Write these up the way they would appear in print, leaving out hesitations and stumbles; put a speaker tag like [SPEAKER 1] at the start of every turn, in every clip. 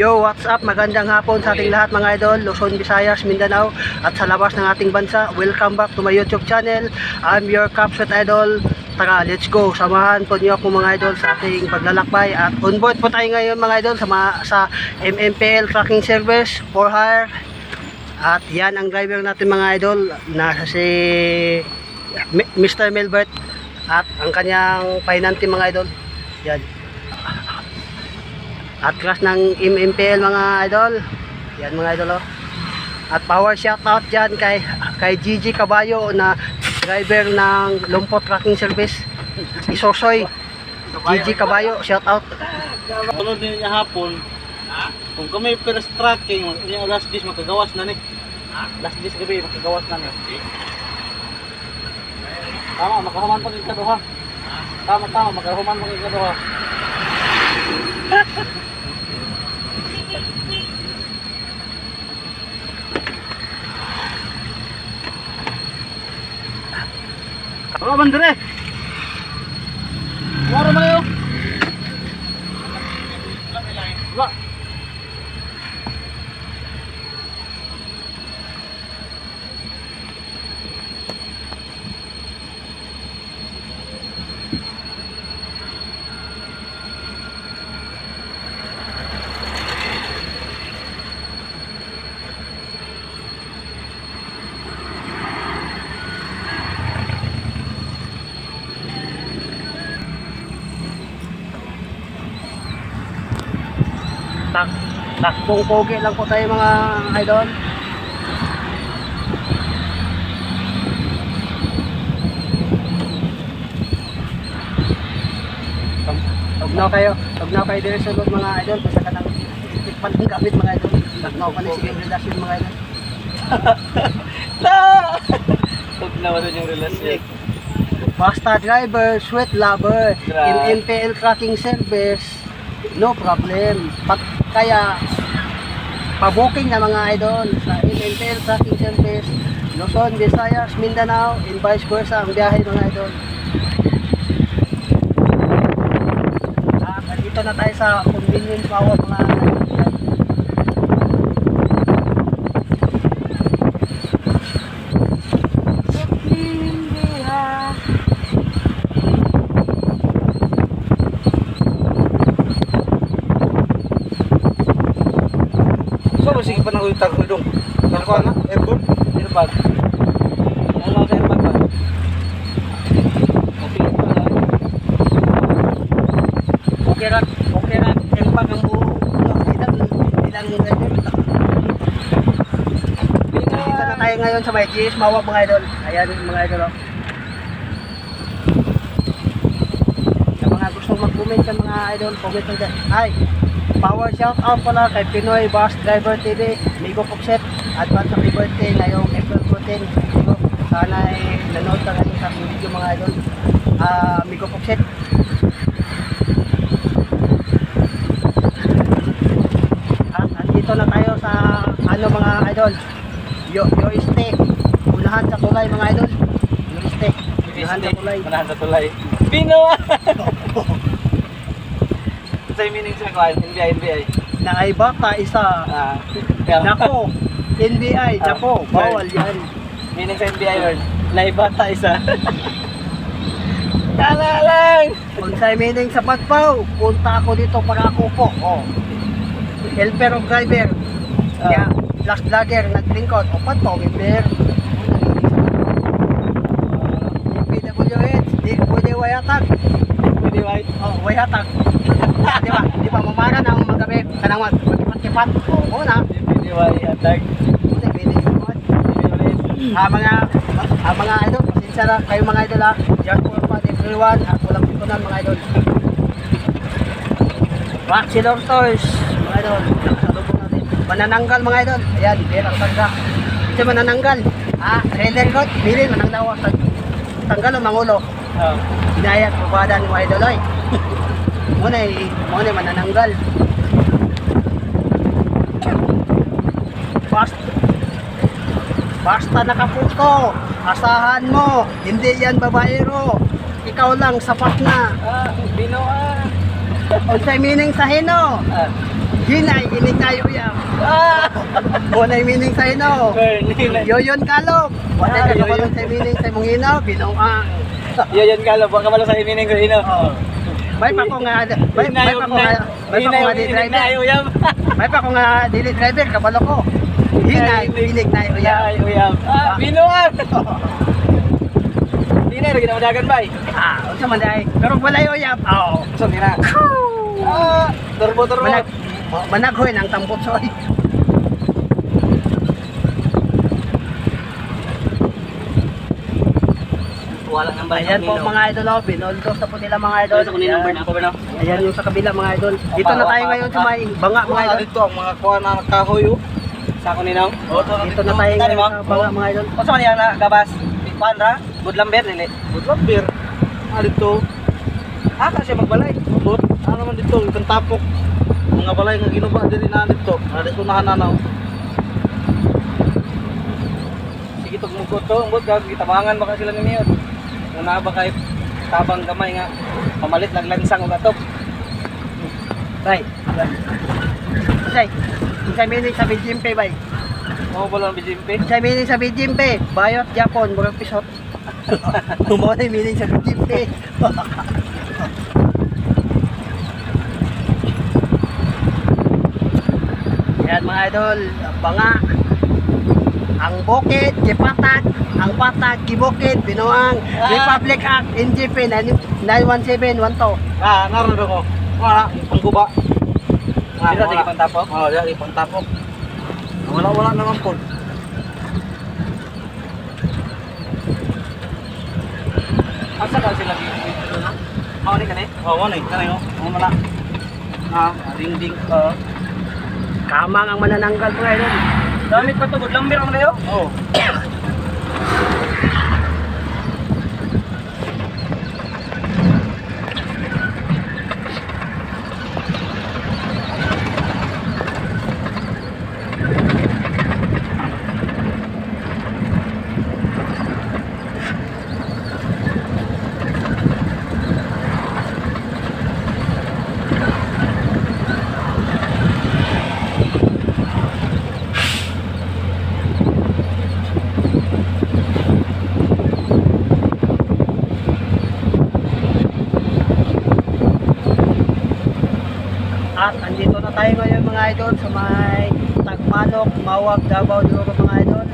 [SPEAKER 1] Yo, what's up? Magandang hapon sa ating lahat mga idol, Luzon, Visayas, Mindanao at sa labas ng ating bansa. Welcome back to my YouTube channel. I'm your Capsule Idol. Tara, let's go. Samahan po niyo ako mga idol sa ating paglalakbay at on board po tayo ngayon mga idol sa MMPL Tracking Service for hire. At yan ang driver natin mga idol, nasa si Mr. Melbert at ang kanyang pahinanti mga idol. Yan. At class ng MMPL mga idol. Yan mga idol oh. At power shoutout dyan kay Gigi Caballo na driver ng Lumpot Tracking Service. Isosoy. Gigi Caballo, shoutout.
[SPEAKER 2] Tulad din niya hapon. Kung kami first tracking, yung last days makagawas na ni. Last days gabi makagawas na ni. Tama, makahuman pa rin ka doha. Tama, makahuman pa rin ka doha. Wala man dire. Wala man yun. Wala.
[SPEAKER 1] Takbong pogi lang po tayo mga idol. Tugnaw kayo dire sa loob mga idol. Basta ka nang tikpan ng gamit mga idol. Tugnaw pa na sige yung relasyon mga idol.
[SPEAKER 2] Tugnaw rin yung relasyon.
[SPEAKER 1] Basta driver, sweet lover, MMPL Tracking Service, no problem. Kaya pa-booking na mga idol sa MMPL Tracking Service, Luzon, Visayas, Mindanao, and vice versa ang biyahe mga idol. Dito na tayo sa convenience power mga idol.
[SPEAKER 2] Sige pa nang utang hudong. Nako na, aircon. Dito pa. Ano sa aircon ba?
[SPEAKER 1] Okay rat. Aircon ang buo. Ilang dito na tayo ngayon sa may GS Mawag mga idol. Ayan mga idol oh. Sa mga gustong mag-comment ka mga idol, comment lang dyan. Hi! Power shout out pala kay Pinoy Bus Driver TV, Migo Pukset, advance happy birthday ngayong April 14. Migo, sana ay nanood ka ngayon sa video mga idol. Migo Pukset. At andito na tayo sa ano mga idol, yo steak, unahan sa tulay mga idol. Yo steak, unahan sa tulay.
[SPEAKER 2] Pino! Sa meaning sa kwan, NBI.
[SPEAKER 1] Na ay bata isa. Nako, NBI, nako, bawal yan.
[SPEAKER 2] Meaning sa NBI yun, naibata isa. Kala lang!
[SPEAKER 1] Kung sa meaning sa Patpaw, punta ako dito para ako po. Oh. Helper of driver. Kaya, last vlogger, naglingkod. O Patpaw, member. PWH, di pwede wayatag.
[SPEAKER 2] Pwede white?
[SPEAKER 1] Oh, wayatag. Di ba, mamara na ang magabi. Kanang mag-kipat. Oo na.
[SPEAKER 2] Pwede white atag.
[SPEAKER 1] Pwede, pwede. Mga idol, pasensya na kayo mga idol ha. Just for fun everyone. At walang pikunan mga idol. Bachelor Toys, mga idol. Salubong natin. Manananggal mga idol. Ayan, berang tangga. Ito manananggal. Trailer God, bilin, manangdawa. Tanggal o mangulo. Inayat, bubadan mga idol ay. Muna manananggal. Basta nakaputo, asahan mo, hindi yan babaero. Ikaw lang, sapat na.
[SPEAKER 2] Binoa.
[SPEAKER 1] Unsay meaning sa hino? Hinay, inig na uyab. Unay meaning sa hino? Yoyon kalog. Wala ka kabalong sa meaning sa mong hino, binuang.
[SPEAKER 2] Yan kalo, baka malo sa imining ko ino.
[SPEAKER 1] May pa ko nga, may pa ko nga di driver. May pa ko nga dili driver, kabalo ko. Hinay, inig na uyab.
[SPEAKER 2] Uyab. Binuang. Hindi na, lagi na madagan ba?
[SPEAKER 1] Unsa man day? Pero wala uyab. Oo.
[SPEAKER 2] So, tira. Turbo.
[SPEAKER 1] Managhoy ng tambutsoy.
[SPEAKER 2] Wala nang ba?
[SPEAKER 1] Ayan po mga idol, oh, binoldos na po nila mga idol.
[SPEAKER 2] Sa kunin number na ako ba na?
[SPEAKER 1] Ayan yung sa kabila mga idol. Dito na tayo ngayon sa may banga mga idol.
[SPEAKER 2] Dito ang mga kuha na kahoy oh. Sa kunin na.
[SPEAKER 1] Dito na tayo ngayon sa banga mga idol.
[SPEAKER 2] Kung saan yan na gabas? Kuan ra? Budlamber dili. Budlamber. Dito. Kasi magbalay. But ano man dito itong tapok. Mga balay nga ginuba diri na dito. Dito na hananaw. Sige tug mugot to, umbot kag gitabangan baka sila ni Miyot. Una ba kay tabang gamay nga pamalit lang lansang og atop.
[SPEAKER 1] Bay. Say. Isay meaning sa Bijimpe bay.
[SPEAKER 2] Mo ba lang bijimpe?
[SPEAKER 1] Isay meaning sa Bijimpe. Bayot Japon, murag pisot. Mo na meaning sa Bijimpe. Yan mga idol, banga. Ang bukid, gipatag, ang patag, gibukid, binuang, Republic Act, NGP 91712.
[SPEAKER 2] Naroon ko. Wala, pangguba. Dito di pantapok? Oo, di pantapok. Wala naman po. Asa ka sila dito? Mao ni kanay? Oo, ni kanay oh. Wala. Ding.
[SPEAKER 1] Kamang ang manananggal mga idol.
[SPEAKER 2] Damit pa to, budlamber ang layo? Oo.
[SPEAKER 1] At andito na tayo ngayon mga idol sa may Tagmanok, Mawag, Davao Duro mga idol.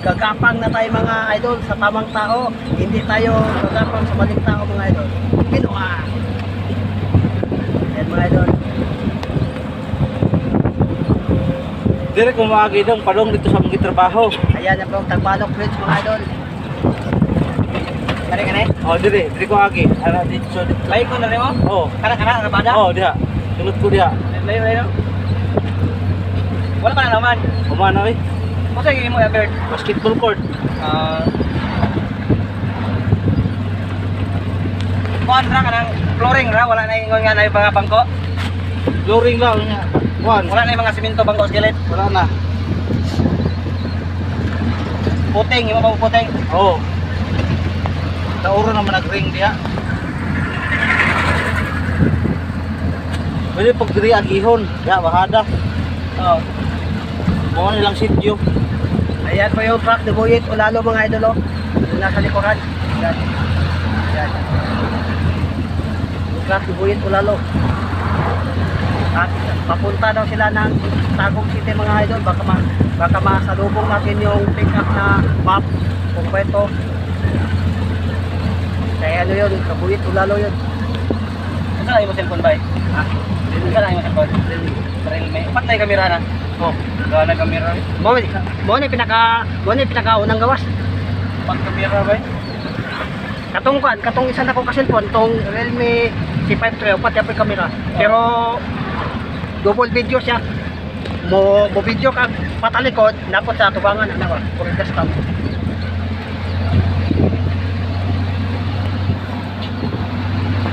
[SPEAKER 1] Gagapang na tayo mga idol sa tamang tao. Hindi tayo gagapang sa maling tao mga idol. Binuha. Yan mga idol.
[SPEAKER 2] Dire kung maagi dong padong dito sa mga trabaho.
[SPEAKER 1] Ayan na po ang Tagmanok Bridge mga idol.
[SPEAKER 2] Kani? Oh, dire ko agi. Ara dito. Lain ko na rin mo? Oo. Kana bada? Oo, diha. Tulot ko diha. Lain. Wala ka na naman. Umano eh. Kung saan mo Albert? Basketball court. Kuan ra kanang flooring ra, wala na ingon nga na yung mga bangko. Flooring lang nga. Kuan, wala na yung mga simento bangko skeleton. Wala na. Puting, yung mga puting. Oo. Tauro naman nag-ring diya. Pwede pag diri ang ihon, ya bahada. Oo. Mo nilang sityo.
[SPEAKER 1] Ayan po yung truck ni Buyit Ulalo mga idol. Yung nasa likuran. Yan. Yung truck ni Buyit Ulalo. At papunta daw sila ng Tagum City mga idol. Baka masalubong natin yung pick up na map. Kung ba ito. Kaya ano yun, Kabuyit Ulalo yun. Saan na yung cellphone ba eh? Ha? Saan na yung cellphone? May patay kamera na. Oh, gawa na kamera. Mo ni pinaka unang gawas. Pag kamera ba? Katong isa na ko ka cellphone, tong Realme C5 Trio pati ang kamera. Pero double video siya. Mo video ka patalikod, napot sa tubangan ano ba? Puro custom.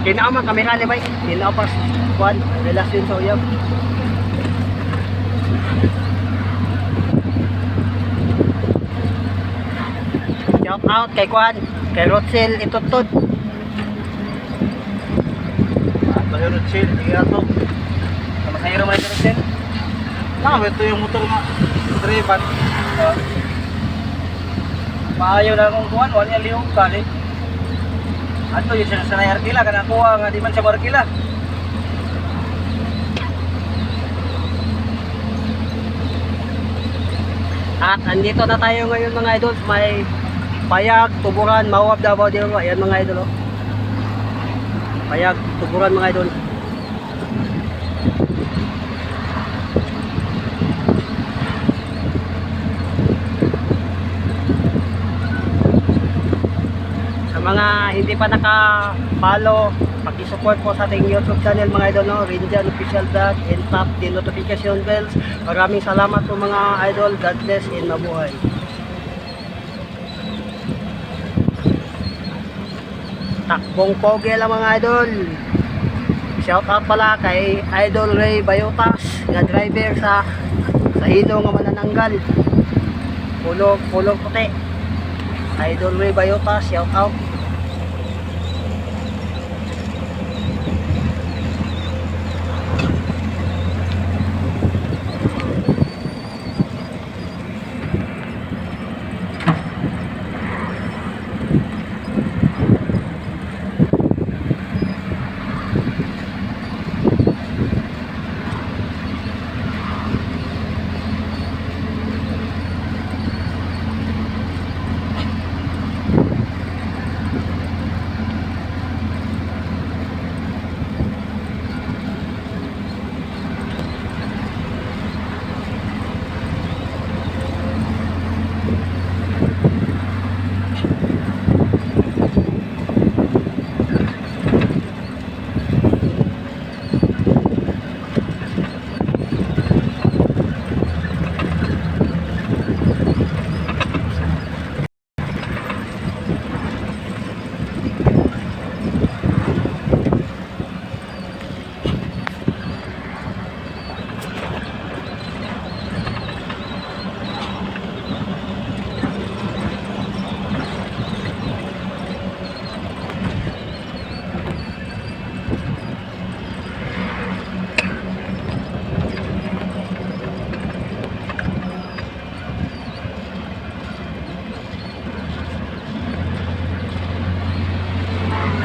[SPEAKER 1] Kinaaman kamera ni bay. Kinaapas kuan relasyon sa uyab. Shout out kay Kwan, kay Rotsel Itutod.
[SPEAKER 2] Pero chill, hindi ato.
[SPEAKER 3] Masayro mo ito Rosel.
[SPEAKER 2] Ito yung motor nga. Drivan.
[SPEAKER 3] Maayo na akong kuhan, wala niya lihog ka eh. Ato yung sinasanay arkila, kana kuha nga di man siya markila.
[SPEAKER 1] At andito na tayo ngayon mga idol, may Payag, Tuburan, Mawab, Davao del Sur. Ayan mga idol, oh. Payag, Tuburan mga idol. Sa mga hindi pa naka-follow, paki-support po sa ating YouTube channel mga idol, no? Rinjan Official Vlog, and tap the notification bells. Maraming salamat po mga idol. God bless and mabuhay. Takbong pogi lang mga idol. Shout out pala kay Idol Ray Bayotas, nga driver sa Hilo nga Manananggal. Pulong puti. Idol Ray Bayotas, shout out.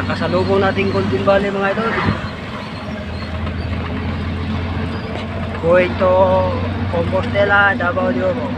[SPEAKER 1] Nakasalubong natin Golden Valley mga idol. Going to Compostela, Davao del Sur.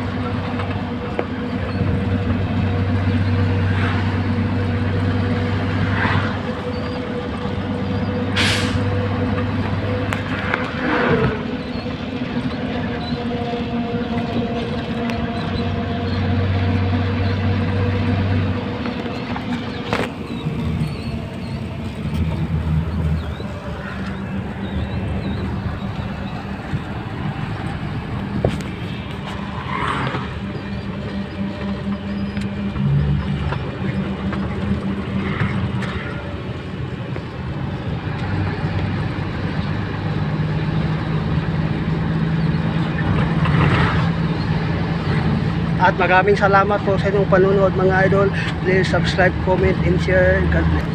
[SPEAKER 1] At maraming salamat po sa inyong panunood mga idol. Please subscribe, comment, and share. God bless.